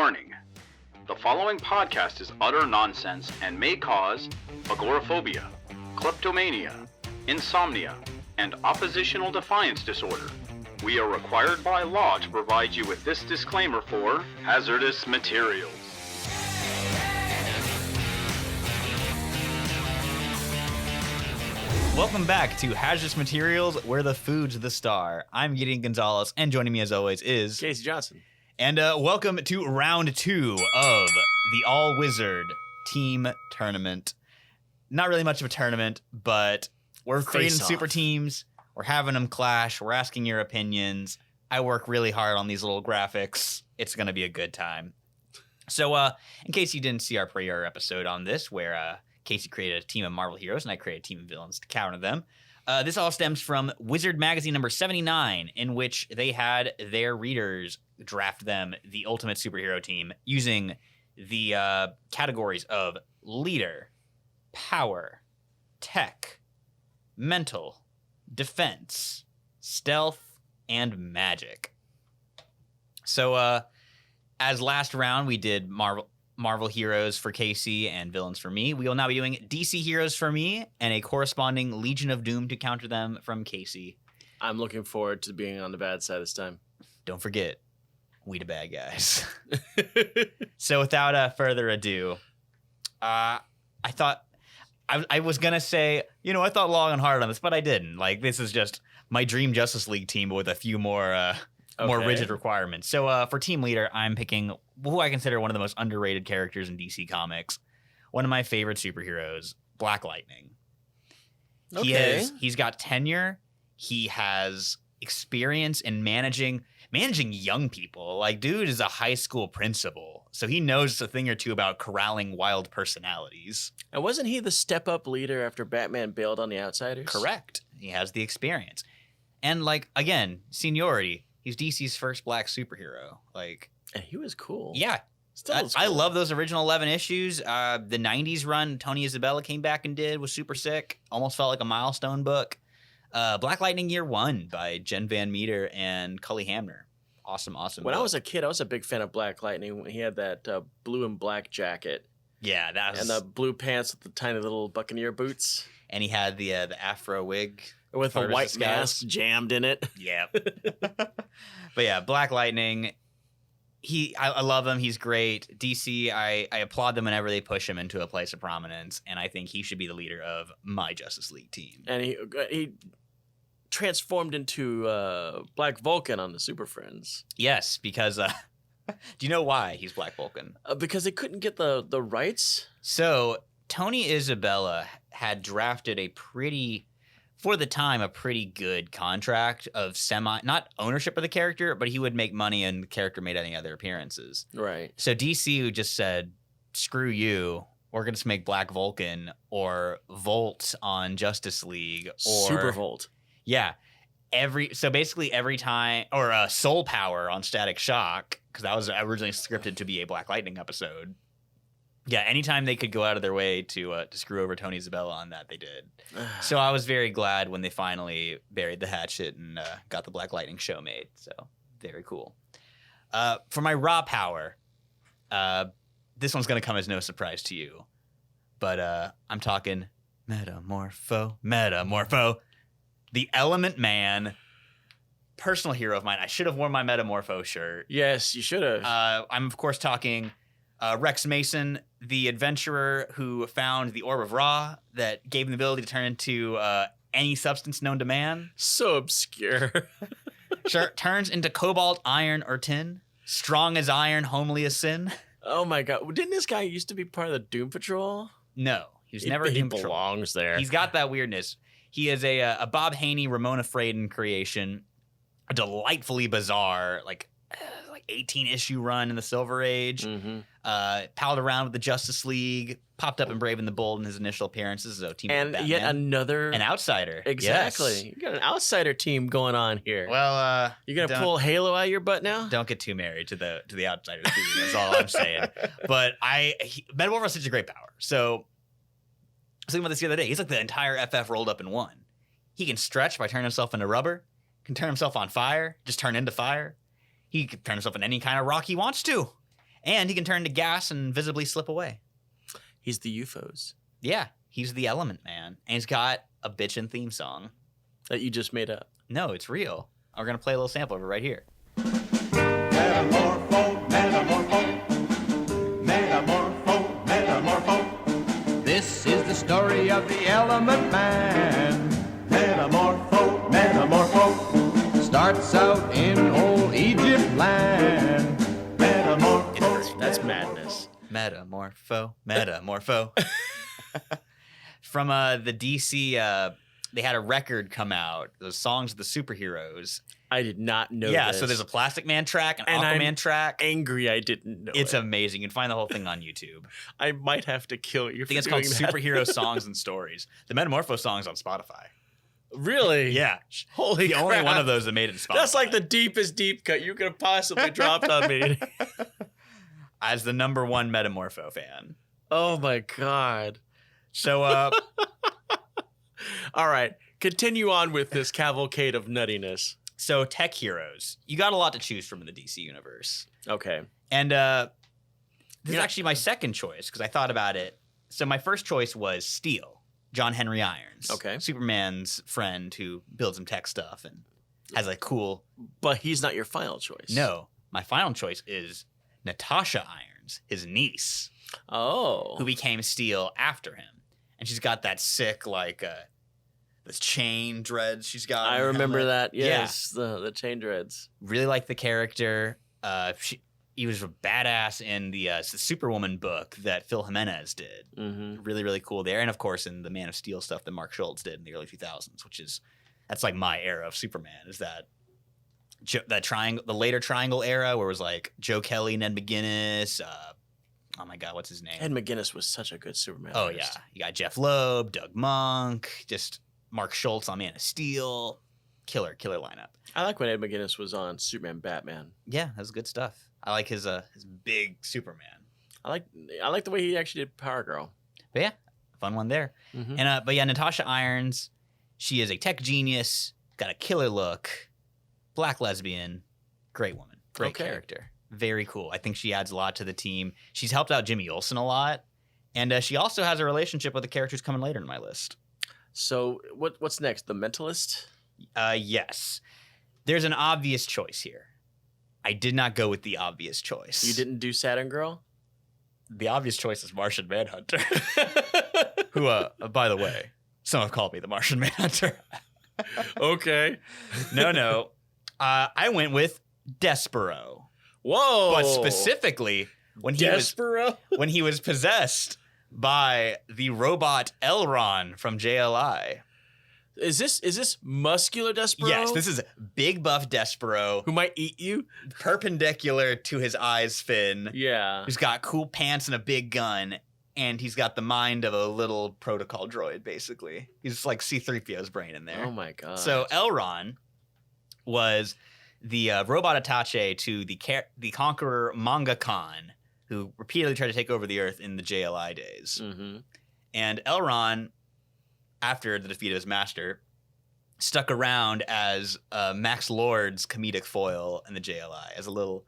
Warning. The following podcast is utter nonsense and may cause agoraphobia, kleptomania, insomnia, and oppositional defiance disorder. We are required by law to provide you with this disclaimer for hazardous materials. Welcome back to Hazardous Materials, where the food's the star. I'm Gideon Gonzalez, and joining me as always is Casey Johnson. And welcome to round 2 of the All-Wizard Team Tournament. Not really much of a tournament, but we're creating super teams. We're having them clash. We're asking your opinions. I work really hard on these little graphics. It's going to be a good time. So in case you didn't see our prior episode on this, where Casey created a team of Marvel heroes, and I created a team of villains to counter them. This all stems from Wizard Magazine number 79, in which they had their readers draft them the ultimate superhero team using the categories of leader, power, tech, mental, defense, stealth, and magic. So as last round, we did Marvel heroes for Casey and villains for me. We will now be doing DC heroes for me and a corresponding Legion of Doom to counter them from Casey. I'm looking forward to being on the bad side this time. Don't forget, we the bad guys. So without further ado, I thought I was going to say, I thought long and hard on this, but I didn't. Like, this is just my dream Justice League team, but with a few more rigid requirements. So for team leader, I'm picking who I consider one of the most underrated characters in DC Comics. One of my favorite superheroes, Black Lightning. Okay. He's got tenure. He has experience in managing young people. Like, dude is a high school principal, so he knows a thing or two about corralling wild personalities. And wasn't he the step-up leader after Batman bailed on the Outsiders? Correct. He has the experience. And, like, again, seniority. He's DC's first black superhero. Like, and he was cool. Yeah. I love those original 11 issues. The 90s run Tony Isabella came back and did was super sick. Almost felt like a milestone book. Black Lightning Year 1 by Jen Van Meter and Cully Hamner. Awesome When book. I was a kid, I was a big fan of Black Lightning when he had that blue and black jacket. Yeah, that was... And the blue pants with the tiny little Buccaneer boots. And he had the afro wig. With a white mask jammed in it. Yeah. But yeah, Black Lightning... I love him. He's great. DC, I applaud them whenever they push him into a place of prominence, and I think he should be the leader of my Justice League team. And he transformed into Black Vulcan on the Super Friends. Yes, because do you know why he's Black Vulcan? Because they couldn't get the rights. So Tony Isabella had drafted for the time, a pretty good contract of not ownership of the character, but he would make money and the character made any other appearances. Right. So DC just said, screw you. We're going to make Black Vulcan or Volt on Justice League. Or Super Volt. Yeah. So basically every time, or Soul Power on Static Shock, because that was originally scripted to be a Black Lightning episode. Yeah, anytime they could go out of their way to screw over Tony Isabella on that, they did. So I was very glad when they finally buried the hatchet and got the Black Lightning show made. So very cool. For my raw power, this one's going to come as no surprise to you. But I'm talking Metamorpho. The Element Man, personal hero of mine. I should have worn my Metamorpho shirt. Yes, you should have. I'm, of course, talking... Rex Mason, the adventurer who found the Orb of Ra that gave him the ability to turn into any substance known to man. So obscure. Sure, turns into cobalt, iron, or tin. Strong as iron, homely as sin. Oh my god. Didn't this guy used to be part of the Doom Patrol? No, he was never Doom Patrol. He belongs there. He's got that weirdness. He is a Bob Haney, Ramona Fradon creation. A delightfully bizarre, like 18-issue run in the Silver Age. Mm-hmm. Palled around with the Justice League, popped up in Brave and the Bold in his initial appearances. So team and yet another... An outsider. Exactly. Yes. You got an outsider team going on here. Well, you going to pull Halo out of your butt now? Don't get too married to the outsider team. That's all I'm saying. But Metamorpho has such a great power. So I was thinking about this the other day. He's like the entire FF rolled up in one. He can stretch by turning himself into rubber, can turn himself on fire, just turn into fire. He can turn himself into any kind of rock he wants to. And he can turn to gas and visibly slip away. He's the UFOs. Yeah, he's the Element Man. And he's got a bitchin' theme song. That you just made up. No, it's real. We're going to play a little sample of it right here. Metamorpho, metamorpho, metamorpho, metamorpho. This is the story of the Element Man. Metamorpho, metamorpho. Starts out in old Egypt land. Metamorpho. That's madness. Metamorpho, metamorpho. From the DC, they had a record come out, those songs of the superheroes. I did not know this. So there's a Plastic Man track, an And Aquaman I'm track. Angry I didn't know It's it. amazing. You can find the whole thing on YouTube. I might have to kill you I think for it's called doing that. Superhero Songs and Stories. The Metamorpho song's on Spotify. Really? Yeah. Holy The crap. only one of those that made it to Spotify. That's like the deepest deep cut you could have possibly dropped on me. As the #1 Metamorpho fan. Oh my God. So, All right. Continue on with this cavalcade of nuttiness. so tech heroes. You got a lot to choose from in the DC universe. Okay. And this is Yeah. actually my second choice because I thought about it. So my first choice was Steel, John Henry Irons. Okay. Superman's friend who builds him tech stuff and has a cool... But he's not your final choice. No, my final choice is Natasha Irons, his niece, Oh. who became Steel after him. And she's got that sick, like, this chain dreads she's got. I on her remember helmet. that. Yes. The chain dreads. Really like the character. He was a badass in the Superwoman book that Phil Jimenez did. Mm-hmm. Really, really cool there. And of course, in the Man of Steel stuff that Mark Schultz did in the early 2000s, that's like my era of Superman, is that triangle, the later Triangle era, where it was like Joe Kelly, Ned McGuinness. Oh my God, what's his name? Ed McGuinness was such a good Superman. Oh artist. yeah, you got Jeff Loeb, Doug Monk, just Mark Schultz on Man of Steel. Killer lineup. I like when Ed McGuinness was on Superman Batman. Yeah, that was good stuff. I like his big Superman. I like the way he actually did Power Girl. But yeah, fun one there. Mhm. And but yeah, Natasha Irons, she is a tech genius, got a killer look, black lesbian, great woman, great Okay. character, very cool. I think she adds a lot to the team. She's helped out Jimmy Olsen a lot, and she also has a relationship with a character who's coming later in my list. So what's next? The Mentalist? Yes, there's an obvious choice here. I did not go with the obvious choice. You didn't do Saturn Girl? The obvious choice is Martian Manhunter, who, by the way, some have called me the Martian Manhunter. Okay. No. I went with Despero, Whoa. but specifically when Despero? when he was possessed by the robot Elron from JLI. Is this muscular Despero? Yes, this is big buff Despero, who might eat you? perpendicular to his eyes fin. Yeah. Who's got cool pants and a big gun, and he's got the mind of a little protocol droid, basically. He's like C-3PO's brain in there. Oh my God. So Elron was the robot attache to the Conqueror Manga Khan, who repeatedly tried to take over the Earth in the JLI days. Mm-hmm. And Elron, after the defeat of his master, stuck around as Max Lord's comedic foil in the JLI, as a little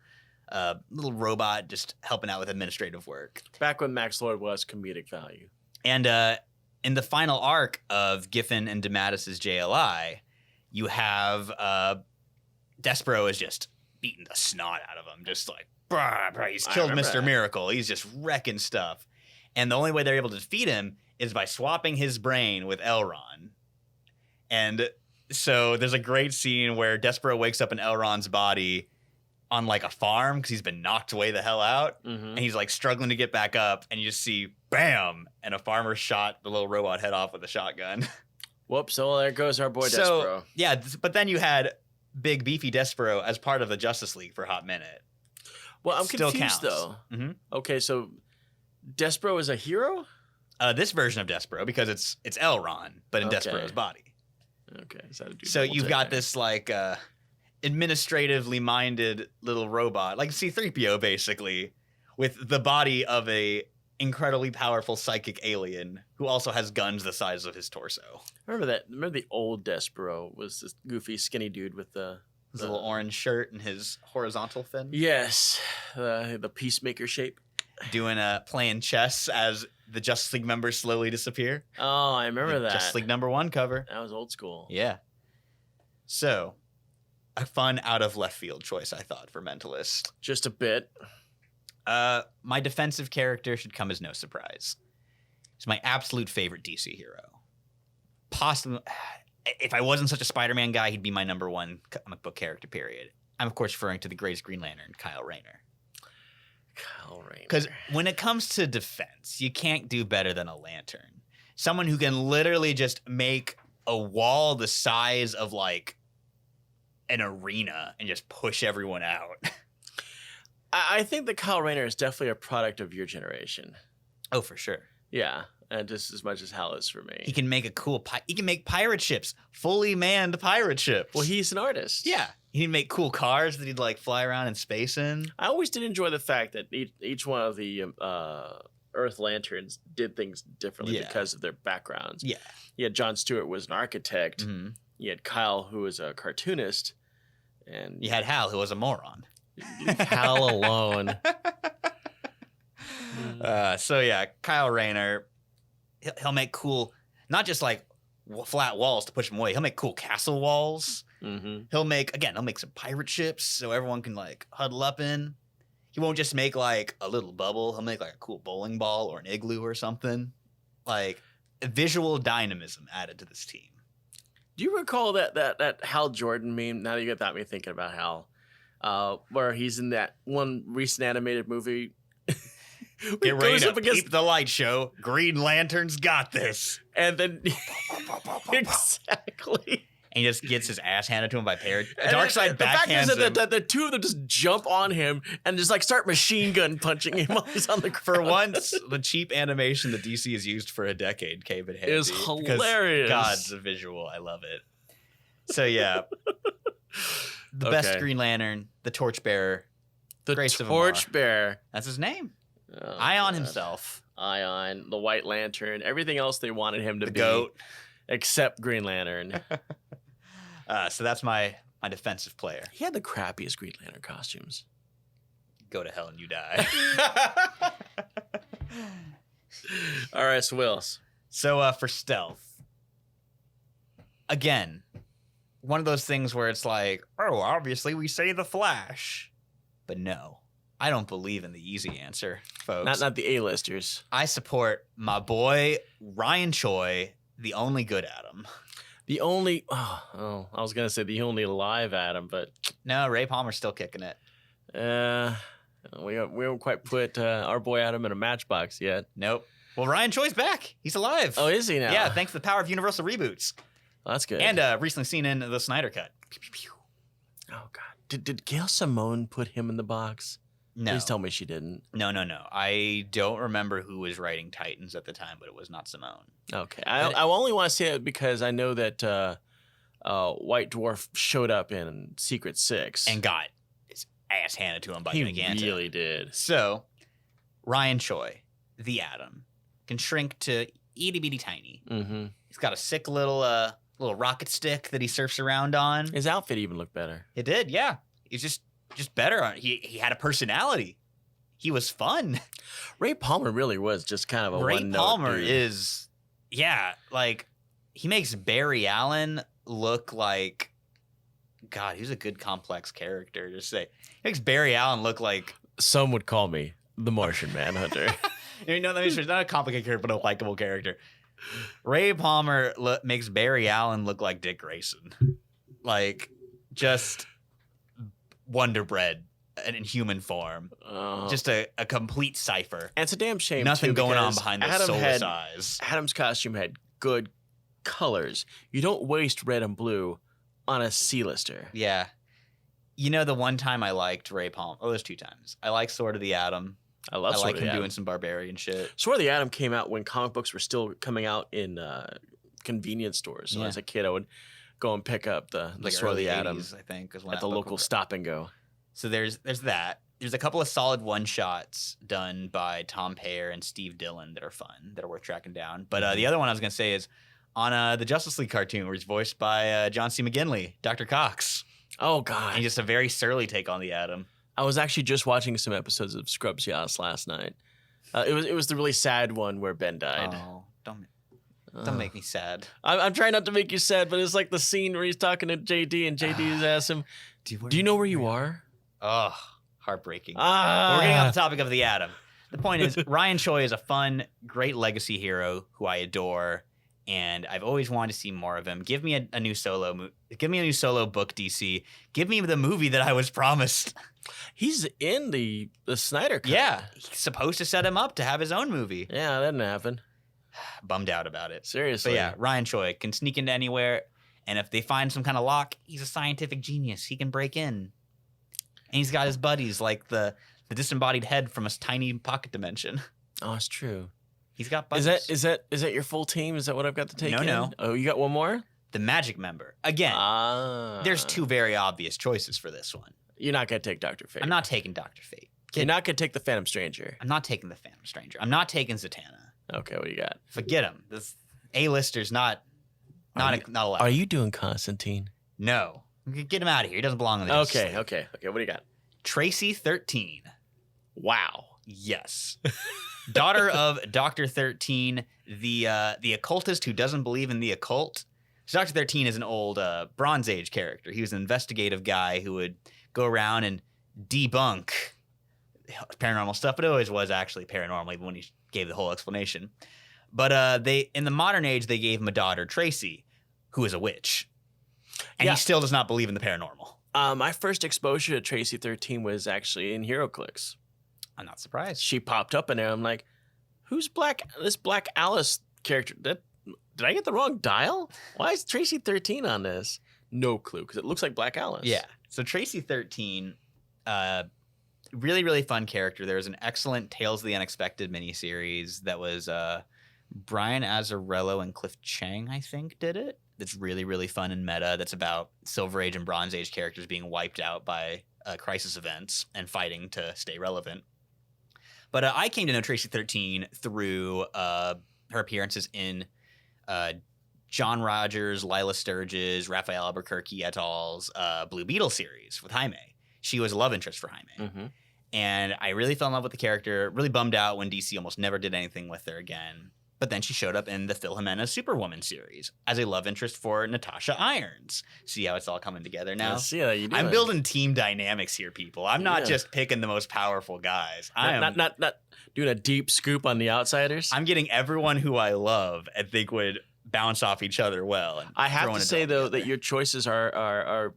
robot just helping out with administrative work. Back when Max Lord was comedic value. And in the final arc of Giffen and DeMatteis's JLI, you have Despero is just beating the snot out of him, just like, brah, he's killed remember Mr. that. Miracle. He's just wrecking stuff. And the only way they're able to defeat him is by swapping his brain with Elron. And so there's a great scene where Despero wakes up in Elron's body on like a farm because he's been knocked way the hell out. Mm-hmm. And he's like struggling to get back up, and you just see bam, and a farmer shot the little robot head off with a shotgun. Whoops. So there goes our boy Despero. Yeah, but then you had big beefy Despero as part of the Justice League for a hot minute. Well, I'm Still confused counts. though. Mhm. Okay, so Despero is a hero? This version of Despero, because it's Elron, but in Okay. Despero's body. Okay. So you've got this like administratively minded little robot, like C-3PO basically, with the body of a incredibly powerful psychic alien who also has guns the size of his torso. Remember that? Remember the old Despero was this goofy, skinny dude with the His little orange shirt and his horizontal fin. Yes, the peacemaker shape. Playing chess as the Justice League members slowly disappear. Oh, I remember that. Justice League #1 cover. That was old school. Yeah. So, a fun out of left field choice, I thought, for Mentalist. Just a bit. My defensive character should come as no surprise. He's my absolute favorite DC hero. Possibly, if I wasn't such a Spider-Man guy, he'd be my #1 comic book character, period. I'm, of course, referring to the greatest Green Lantern, Kyle Rayner. Because when it comes to defense, you can't do better than a lantern. Someone who can literally just make a wall the size of, like, an arena and just push everyone out. I think that Kyle Rayner is definitely a product of your generation. Oh, for sure. Yeah, and just as much as Hal is for me. He can make he can make pirate ships, fully manned pirate ships. Well, he's an artist. Yeah. He can make cool cars that he'd like fly around in space in. I always did enjoy the fact that each one of the Earth Lanterns did things differently because of their backgrounds. Yeah. You had John Stewart was an architect. Mm-hmm. You had Kyle, who was a cartoonist. And you had Hal, who was a moron. Leave Hal alone. So yeah, Kyle Rayner, he'll make cool, not just like flat walls to push him away. He'll make cool castle walls. Mm-hmm. He'll make some pirate ships so everyone can like huddle up in. He won't just make like a little bubble. He'll make like a cool bowling ball or an igloo or something. Like visual dynamism added to this team. Do you recall that Hal Jordan meme? Now that you got me thinking about Hal, where he's in that one recent animated movie. Get ready to keep the light show. Green Lantern's got this. And then exactly. And he just gets his ass handed to him by Darkseid backhands him. The two of them just jump on him and just like start machine gun punching him while he's on the ground. For once, the cheap animation that DC has used for a decade came in handy. It was hilarious. God's a visual. I love it. So yeah. The best Green Lantern, the Torchbearer. The Torchbearer. That's his name. Oh, Ion himself. Ion, the White Lantern, everything else they wanted him to be. Goat. Except Green Lantern. So that's my defensive player. He had the crappiest Green Lantern costumes. Go to hell and you die. All right, so Wills. So for stealth, again, one of those things where it's like, oh, obviously we say the Flash. But no, I don't believe in the easy answer, folks. Not the A-listers. I support my boy, Ryan Choi, the only good Adam. The only, I was going to say the only live Adam, but. No, Ray Palmer's still kicking it. We haven't quite put our boy Adam in a matchbox yet. Nope. Well, Ryan Choi's back. He's alive. Oh, is he now? Yeah, thanks to the power of Universal reboots. Well, that's good. And recently seen in the Snyder Cut. Pew, pew, pew. Oh, God. Did Gail Simone put him in the box? No. Please tell me she didn't. No. I don't remember who was writing Titans at the time, but it was not Simone. Okay. I only want to say it because I know that White Dwarf showed up in Secret 6. And got his ass handed to him by Giganta. He really did. So, Ryan Choi, the Atom, can shrink to itty-bitty tiny. Mm-hmm. He's got a sick little rocket stick that he surfs around on. His outfit even looked better. It did, yeah. He's just better. He had a personality. He was fun. Ray Palmer really was just kind of a Ray one-note Palmer dude. is, yeah, like he makes Barry Allen look like, God, he's a good complex character. Just say, he makes Barry Allen look like. Some would call me the Martian Manhunter. You know, he's not a complicated character, but a likable character. Ray Palmer makes Barry Allen look like Dick Grayson, like just Wonder Bread in human form. Just a complete cipher. And it's a damn shame. Nothing too, going on behind those soulless eyes. Adam's costume had good colors. You don't waste red and blue on a C-lister. Yeah. You know, the one time I liked Ray Palmer, there's 2 times. I like Sword of the Atom. I like him doing some barbarian shit. Sword of the Atom came out when comic books were still coming out in convenience stores. So as a kid, I would go and pick up the Sword of the Atom 80s, I think, is when at the local stop and go. So there's that. There's a couple of solid one-shots done by Tom Payer and Steve Dillon that are fun, that are worth tracking down. But the other one I was going to say is on the Justice League cartoon where he's voiced by John C. McGinley, Dr. Cox. Oh God, And just a very surly take on the Atom. I was actually just watching some episodes of Scrubs Yas last night. It was the really sad one where Ben died. Oh, don't make me sad. I'm trying not to make you sad, but it's like the scene where he's talking to JD and JD asks him, "Do you know where you are?" Oh, heartbreaking. We're getting off the topic of the Atom. The point is, Ryan Choi is a fun, great legacy hero who I adore, and I've always wanted to see more of him. Give me a new solo Give me a new solo book, DC. Give me the movie that I was promised. He's in the Snyder Cut. Yeah, he's supposed to set him up to have his own movie. Yeah, that didn't happen. Bummed out about it. Seriously. But yeah, Ryan Choi can sneak into anywhere, and if they find some kind of lock, he's a scientific genius. He can break in. And he's got his buddies, like the disembodied head from a tiny pocket dimension. Oh, it's true. He's got buddies. Is that your full team? Is that what I've got to take in? No. Oh, you got one more? The Magic Member. Again, there's two very obvious choices for this one. You're not going to take Dr. Fate. I'm not taking Dr. Fate. You're not going to take the Phantom Stranger. I'm not taking the Phantom Stranger. I'm not taking Zatanna. Okay, what do you got? Forget him. This A-lister's not allowed. Are you doing Constantine? No. Get him out of here. He doesn't belong in the Justice League. Okay. What do you got? Traci 13. Wow. Yes. Daughter of Dr. 13, the occultist who doesn't believe in the occult. So Dr. 13 is an old Bronze Age character. He was an investigative guy who would go around and debunk paranormal stuff, but it always was actually paranormal even when he gave the whole explanation. But they in the modern age, they gave him a daughter, Traci, who is a witch. And he still does not believe in the paranormal. My first exposure to Traci 13 was actually in HeroClix. I'm not surprised. She popped up in there. I'm like, who's this Black Alice character? Did I get the wrong dial? Why is Traci 13 on this? No clue, because it looks like Black Alice. Yeah. So Traci 13, really, really fun character. There was an excellent Tales of the Unexpected miniseries that was Brian Azzarello and Cliff Chang, I think, did it. That's really, really fun and meta. That's about Silver Age and Bronze Age characters being wiped out by crisis events and fighting to stay relevant. But I came to know Traci 13 through her appearances in John Rogers, Lila Sturges, Rafael Albuquerque et al.'s Blue Beetle series with Jaime. She was a love interest for Jaime. Mm-hmm. And I really fell in love with the character, really bummed out when DC almost never did anything with her again. But then she showed up in the Phil Jimenez Superwoman series as a love interest for Natasha Irons. See how it's all coming together now? See how you do. I'm building team dynamics here, people. I'm not just picking the most powerful guys. Not doing a deep scoop on the outsiders. I'm getting everyone who I love and think would bounce off each other well. And I have to say though together. that your choices are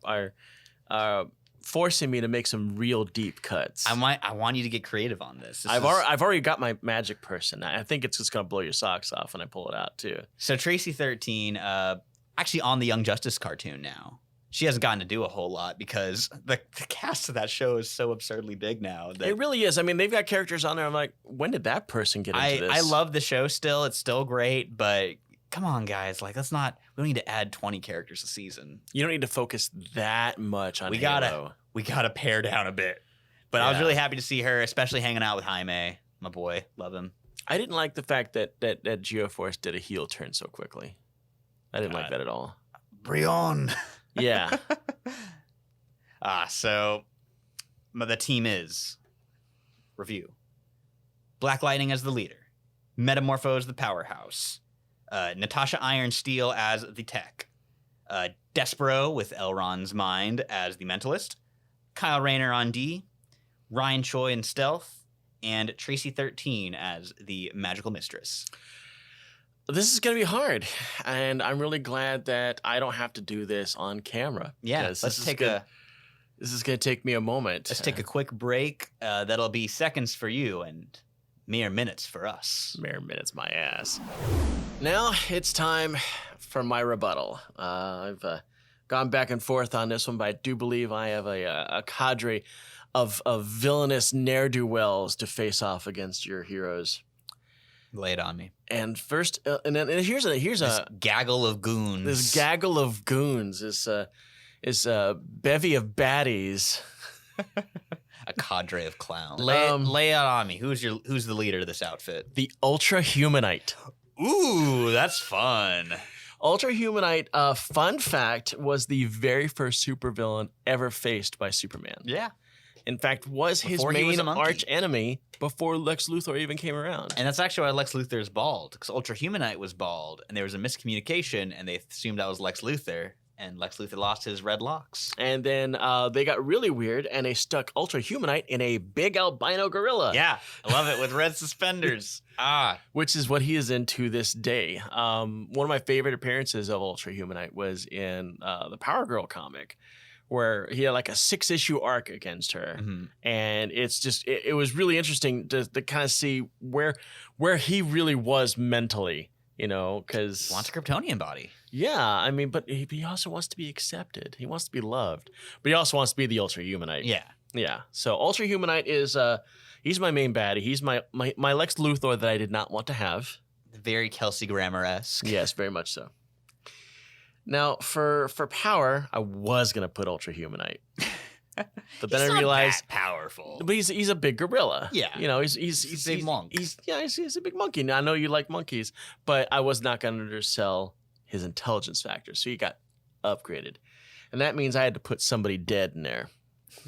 forcing me to make some real deep cuts. I want you to get creative on this. I've already got my magic person. I think it's just gonna blow your socks off when I pull it out too. So Traci 13, actually on the Young Justice cartoon now. She hasn't gotten to do a whole lot because the cast of that show is so absurdly big now. That It really is. I mean, they've got characters on there. I'm like, when did that person get into this? I love the show still. It's still great, but come on, guys. Like, we don't need to add 20 characters a season. You don't need to focus that much on We Halo. gotta pare down a bit. But I was really happy to see her, especially hanging out with Jaime, my boy. Love him. I didn't like the fact that Geoforce did a heel turn so quickly. I didn't like that at all. Brion. Yeah. So the team is review. Black Lightning as the leader. Metamorpho as the powerhouse. Natasha Iron Steel as the tech. Despero with Elrond's mind as the mentalist. Kyle Rayner on D. Ryan Choi in stealth. And Traci 13 as the magical mistress. This is going to be hard, and I'm really glad that I don't have to do this on camera. Yeah, This is going to take me a moment. Let's take a quick break. That'll be seconds for you and mere minutes for us. Mere minutes, my ass. Now it's time for my rebuttal. I've gone back and forth on this one, but I do believe I have a cadre of villainous ne'er-do-wells to face off against your heroes. Lay it on me. And first, and here's This gaggle of goons. this gaggle of goons, this bevy of baddies. A cadre of clowns. Um, Lay it on me. Who's the leader of this outfit? The Ultra-Humanite. Ooh, that's fun. Ultra-Humanite, fun fact, was the very first supervillain ever faced by Superman. Yeah. In fact, was his Before he was main a monkey. arch enemy before Lex Luthor even came around. And that's actually why Lex Luthor is bald, because Ultra-Humanite was bald, and there was a miscommunication, and they assumed that was Lex Luthor, and Lex Luthor lost his red locks. And then they got really weird, and they stuck Ultra-Humanite in a big albino gorilla. Yeah, I love it, with red suspenders. Which is what he is in to this day. One of my favorite appearances of Ultra-Humanite was in the Power Girl comic, where he had like a 6-issue arc against her. Mm-hmm. And it's just, it was really interesting to kind of see where he really was mentally, you know, because... Wants a Kryptonian body. Yeah, I mean, but he also wants to be accepted. He wants to be loved. But he also wants to be the Ultra-Humanite. Yeah. Yeah. So Ultra-Humanite is, he's my main baddie. He's my Lex Luthor that I did not want to have. Very Kelsey Grammer-esque. Yes, very much so. Now, for power, I was going to put Ultra-Humanite. But then I realized... That powerful. But he's a big gorilla. Yeah. You know, he's a big monk. He's a big monkey. Now, I know you like monkeys, but I was not going to undersell his intelligence factor. So he got upgraded. And that means I had to put somebody dead in there.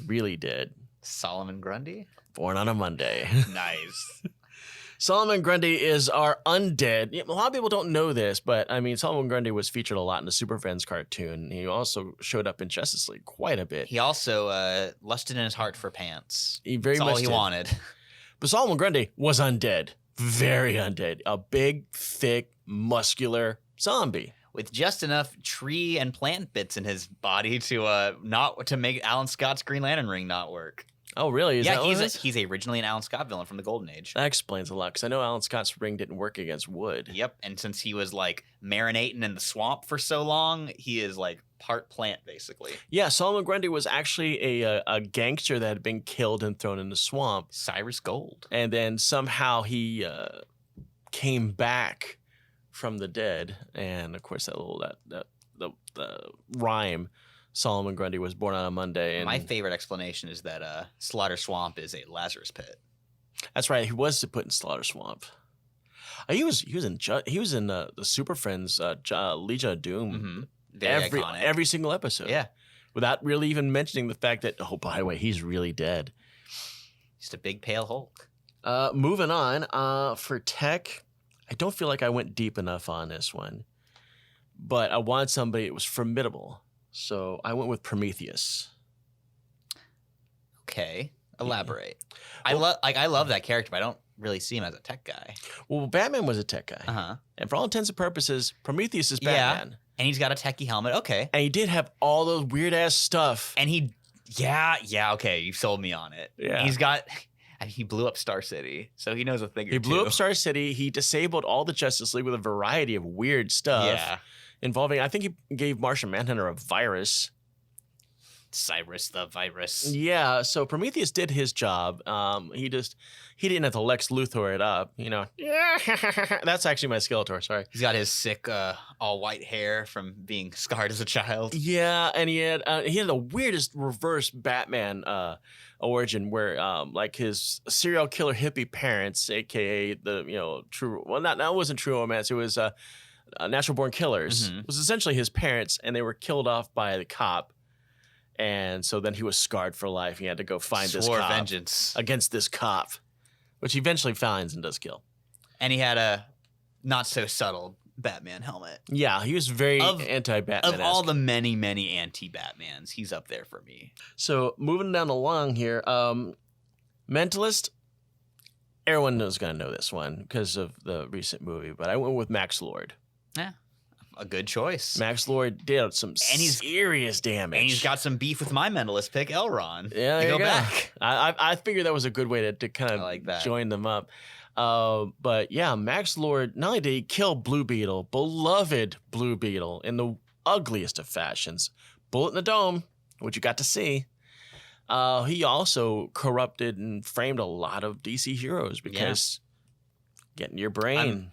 Really dead. Solomon Grundy? Born on a Monday. Nice. Solomon Grundy is our undead. A lot of people don't know this, but I mean, Solomon Grundy was featured a lot in the Super Friends cartoon. He also showed up in Justice League quite a bit. He also lusted in his heart for pants. He very That's much all he did. wanted. But Solomon Grundy was undead. Very undead. A big, thick, muscular zombie. With just enough tree and plant bits in his body to make Alan Scott's Green Lantern ring not work. Oh, really? Is that what it is? He's originally an Alan Scott villain from the Golden Age. That explains a lot, because I know Alan Scott's ring didn't work against wood. Yep, and since he was like marinating in the swamp for so long, he is like part plant basically. Yeah, Solomon Grundy was actually a gangster that had been killed and thrown in the swamp. Cyrus Gold. And then somehow he came back from the dead, and of course the rhyme, Solomon Grundy was born on a Monday. And my favorite explanation is that Slaughter Swamp is a Lazarus pit. That's right. He was put in Slaughter Swamp. He was in the Super Friends Legion of Doom. Mm-hmm. Very iconic. Every single episode. Yeah, without really even mentioning the fact that, oh, by the way, he's really dead. just a big pale Hulk. Moving on, for tech, I don't feel like I went deep enough on this one, but I wanted somebody that was formidable. So I went with Prometheus. Okay, elaborate. Yeah. I love that character, but I don't really see him as a tech guy. Well, Batman was a tech guy. Uh-huh. And for all intents and purposes, Prometheus is Batman. Yeah, and he's got a techie helmet. Okay. And he did have all those weird-ass stuff. And okay, you sold me on it. Yeah. He blew up Star City, so he knows a thing or two. He blew up Star City. He disabled all the Justice League with a variety of weird stuff. Yeah. Involving, I think he gave Martian Manhunter a virus. Cyrus the Virus. Yeah, so Prometheus did his job. He didn't have to Lex Luthor it up, you know. Yeah, that's actually my Skeletor. Sorry. He's got his sick all white hair from being scarred as a child. Yeah, and he had the weirdest reverse Batman origin, where like his serial killer hippie parents, aka that wasn't True Romance. It was Natural Born Killers. Mm-hmm. Was essentially his parents, and they were killed off by the cop. And so then he was scarred for life. He had to go find this cop vengeance against this cop, which he eventually finds and does kill. And he had a not so subtle Batman helmet. Yeah, he was very anti-Batman. Of all the many, many anti-Batmans, he's up there for me. So moving down along here, Mentalist. Everyone is going to know this one because of the recent movie, but I went with Max Lord. Yeah. A good choice. Max Lord did some serious damage. And he's got some beef with my mentalist pick, Elron. Yeah, to go back. I figured that was a good way to kind of like that. Join them up. But yeah, Max Lord, not only did he kill Blue Beetle, beloved Blue Beetle, in the ugliest of fashions, bullet in the dome, which you got to see. He also corrupted and framed a lot of DC heroes because getting your brain.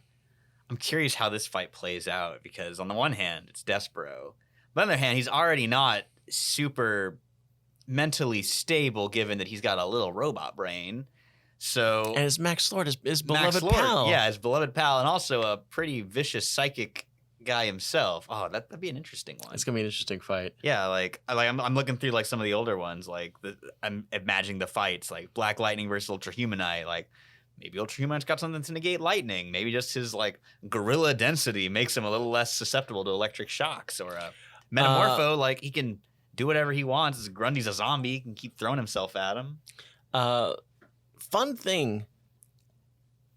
I'm curious how this fight plays out because on the one hand, it's Despero. On the other hand, he's already not super mentally stable given that he's got a little robot brain. So and his Max Lord is his beloved Max Lord, pal. Yeah, his beloved pal, and also a pretty vicious psychic guy himself. Oh, that'd be an interesting one. It's gonna be an interesting fight. Yeah, I'm looking through like some of the older ones. I'm imagining the fights like Black Lightning versus Ultra-Humanite. Like maybe Ultra-Humanite's got something to negate lightning. Maybe just his like gorilla density makes him a little less susceptible to electric shocks. Or Metamorpho, like he can do whatever he wants. Grundy's a zombie. He can keep throwing himself at him. Fun thing.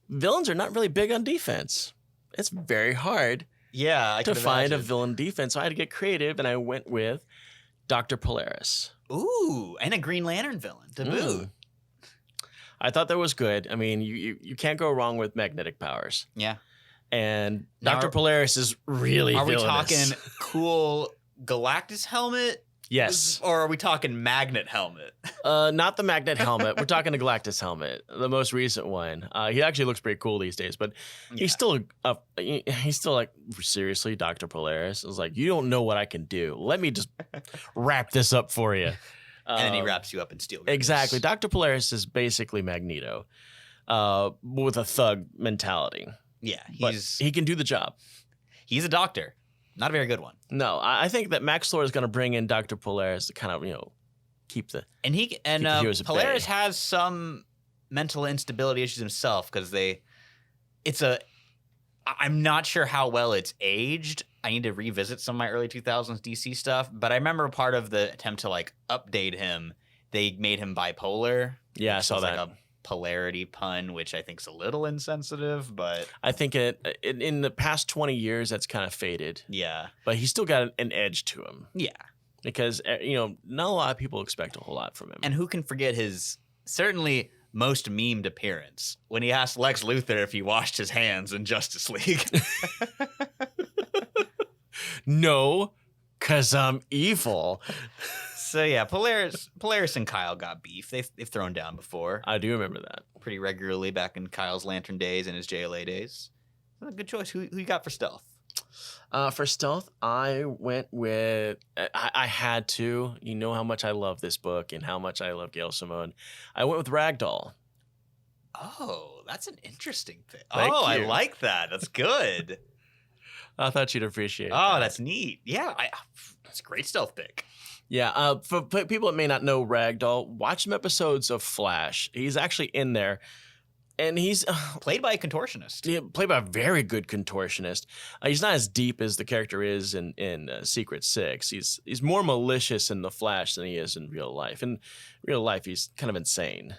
Villains are not really big on defense. It's very hard. Yeah, to find a villain defense. So I had to get creative, and I went with Dr. Polaris. Ooh, and a Green Lantern villain to boot. I thought that was good. I mean, you can't go wrong with magnetic powers. Yeah. And Dr. Polaris is really villainous. Are we talking cool Galactus helmet? Yes. Or are we talking magnet helmet? Not the magnet helmet. We're talking the Galactus helmet, the most recent one. He actually looks pretty cool these days, but he's still like, seriously, Dr. Polaris. I was like, you don't know what I can do. Let me just wrap this up for you. And then he wraps you up in steel. Exactly. Dr. Polaris is basically Magneto with a thug mentality. Yeah. He can do the job. He's a doctor. Not a very good one. No, I think that Max Lord is going to bring in Dr. Polaris to kind of, keep the heroes at bay. Polaris has some mental instability issues himself because I'm not sure how well it's aged. I need to revisit some of my early 2000s DC stuff, but I remember part of the attempt to like update him, they made him bipolar. Yeah, I saw that. Like a polarity pun, which I think is a little insensitive, but I think in the past 20 years that's kind of faded. Yeah, but he's still got an edge to him. Yeah, because not a lot of people expect a whole lot from him. And who can forget his certainly most memed appearance when he asked Lex Luthor if he washed his hands in Justice League. No, 'cause I'm evil. So yeah, Polaris and Kyle got beef. They've thrown down before. I do remember that pretty regularly back in Kyle's Lantern days and his JLA days. A good choice. Who you got for stealth? For stealth, I went with. I had to. You know how much I love this book and how much I love Gail Simone. I went with Ragdoll. Oh, that's an interesting pick. Thank you. I like that. That's good. I thought you'd appreciate. That's neat. Yeah, that's a great stealth pick. Yeah, for people that may not know Ragdoll, watch some episodes of Flash. He's actually in there, and he's played by a contortionist. Yeah, played by a very good contortionist. He's not as deep as the character is in Secret Six. He's more malicious in the Flash than he is in real life. In real life, he's kind of insane.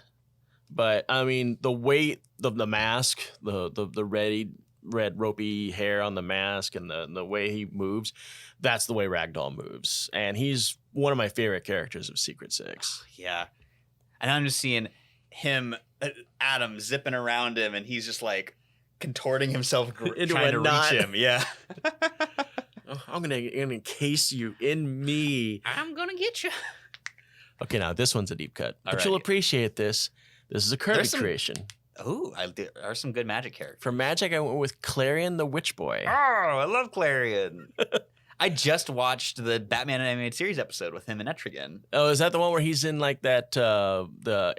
But I mean, the weight of the mask, the red ropey hair on the mask, and the way he moves, that's the way Ragdoll moves. And he's one of my favorite characters of Secret Six. Yeah. And I'm just seeing him, Adam, zipping around him, and he's just like contorting himself, trying to reach him. Yeah. I'm gonna encase you in me. I'm gonna get you. Okay, now this one's a deep cut, but you'll appreciate this. This is a Kirby creation. Oh, there are some good Magic characters. For Magic, I went with Klarion the Witch Boy. Oh, I love Klarion. I just watched the Batman animated series episode with him and Etrigan. Oh, is that the one where he's in like that the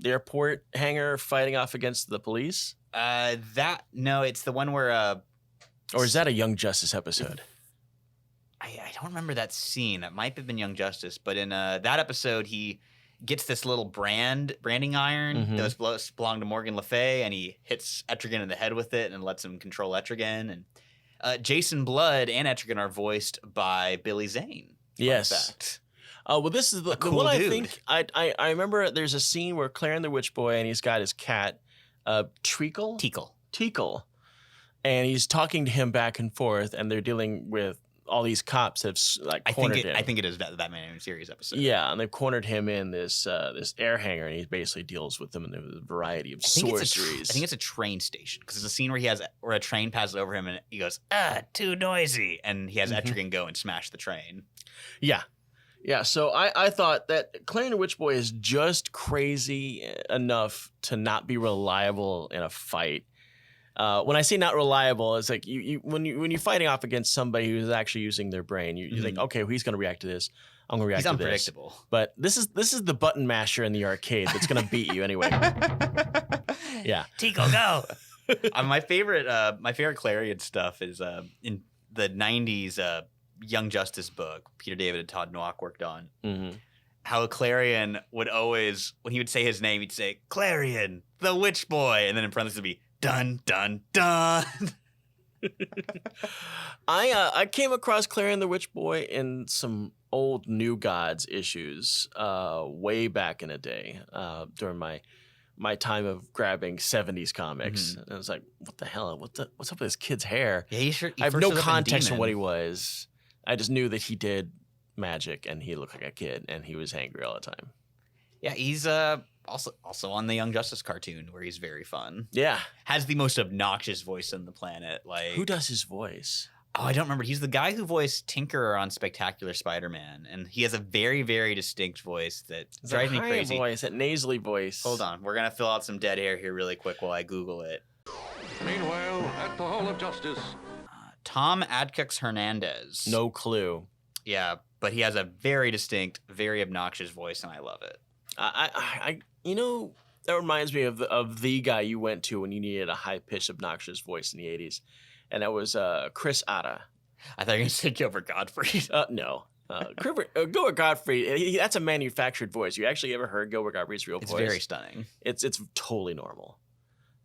airport hangar fighting off against the police? No, it's the one where or is that a Young Justice episode? I don't remember that scene. That might have been Young Justice, but in that episode he gets this little branding iron that belonged to Morgan Le Fay, and he hits Etrigan in the head with it and lets him control Etrigan. And Jason Blood and Etrigan are voiced by Billy Zane. Yes. Well, this is the cool one dude. I think I remember. There's a scene where Klarion the Witch Boy and he's got his cat, Teakle, and he's talking to him back and forth, and they're dealing with all these cops have cornered him. I think it is that Batman animated series episode. Yeah, and they've cornered him in this air hangar, and he basically deals with them in a variety of sorceries. I think it's a train station because there's a scene where a train passes over him, and he goes, too noisy, and he has Etrigan go and smash the train. Yeah. Yeah, so I thought that Klarion the Witch Boy is just crazy enough to not be reliable in a fight. When I say not reliable, it's like when you're fighting off against somebody who's actually using their brain, you think, okay, well, he's going to react to this. I'm going to react to this. He's unpredictable. But this is the button masher in the arcade that's going to beat you anyway. Yeah. Tico, go. My favorite Klarion stuff is in the '90s Young Justice book Peter David and Todd Nowak worked on. Mm-hmm. How Klarion would always, when he would say his name, he'd say Klarion, the Witch Boy, and then in parentheses would be dun dun dun. I came across Klarion the Witch Boy in some old New Gods issues way back in the day during my time of grabbing 70s comics. And I was like, what the hell? What's up with this kid's hair? Yeah, I have no context on what he was. I just knew that he did magic and he looked like a kid and he was angry all the time. Yeah, he's also on the Young Justice cartoon where he's very fun. Yeah. Has the most obnoxious voice on the planet. Like, who does his voice? Oh, I don't remember. He's the guy who voiced Tinkerer on Spectacular Spider-Man, and he has a very, very distinct voice that drives me crazy. Voice, that nasally voice. Hold on, we're gonna fill out some dead air here really quick while I Google it. Meanwhile, at the Hall of Justice, Tom Adkins Hernandez. No clue. Yeah, but he has a very distinct, very obnoxious voice, and I love it. I that reminds me of the guy you went to when you needed a high-pitched, obnoxious voice in the 80s. And that was Chris Atta. I thought you were going to say Gilbert Gottfried. No. Gilbert Gottfried, that's a manufactured voice. You actually ever heard Gilbert Gottfried's real voice? It's very stunning. It's totally normal.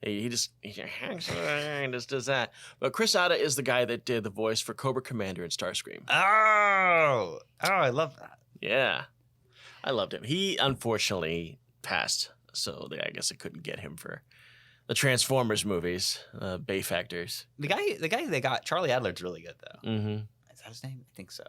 He just does that. But Chris Atta is the guy that did the voice for Cobra Commander and Starscream. Oh, I love that. Yeah. I loved him. He unfortunately passed, so I guess I couldn't get him for the Transformers movies, Bay Factors. The guy they got, Charlie Adler's really good though. Mm-hmm. Is that his name? I think so.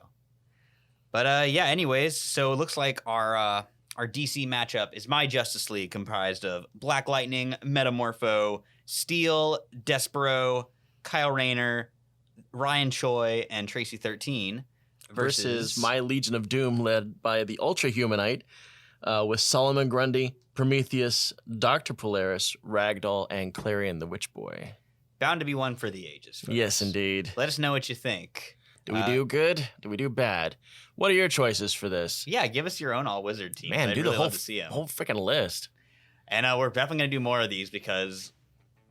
But yeah, anyways, so it looks like our DC matchup is my Justice League, comprised of Black Lightning, Metamorpho, Steel, Despero, Kyle Rayner, Ryan Choi, and Traci 13 versus my Legion of Doom, led by the Ultra-Humanite, with Solomon Grundy, Prometheus, Dr. Polaris, Ragdoll, and Klarion the Witch Boy. Bound to be one for the ages, folks. Yes, indeed. Let us know what you think. Do we do good? Do we do bad? What are your choices for this? Yeah, give us your own all-wizard team. Man, I'd do really the whole love to see 'em. whole freaking list. And we're definitely going to do more of these because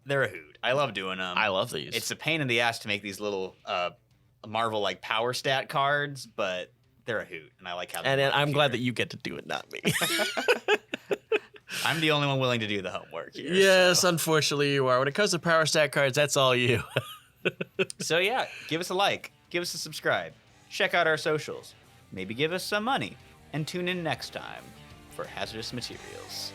they're a hoot. I love doing them. I love these. It's a pain in the ass to make these little Marvel like power stat cards, but they're a hoot, and I like how. And I'm glad that you get to do it, not me. I'm the only one willing to do the homework here. Yes, so. Unfortunately you are. When it comes to power stat cards, that's all you. So yeah, give us a like, give us a subscribe, check out our socials, maybe give us some money, and tune in next time for Hazardous Materials.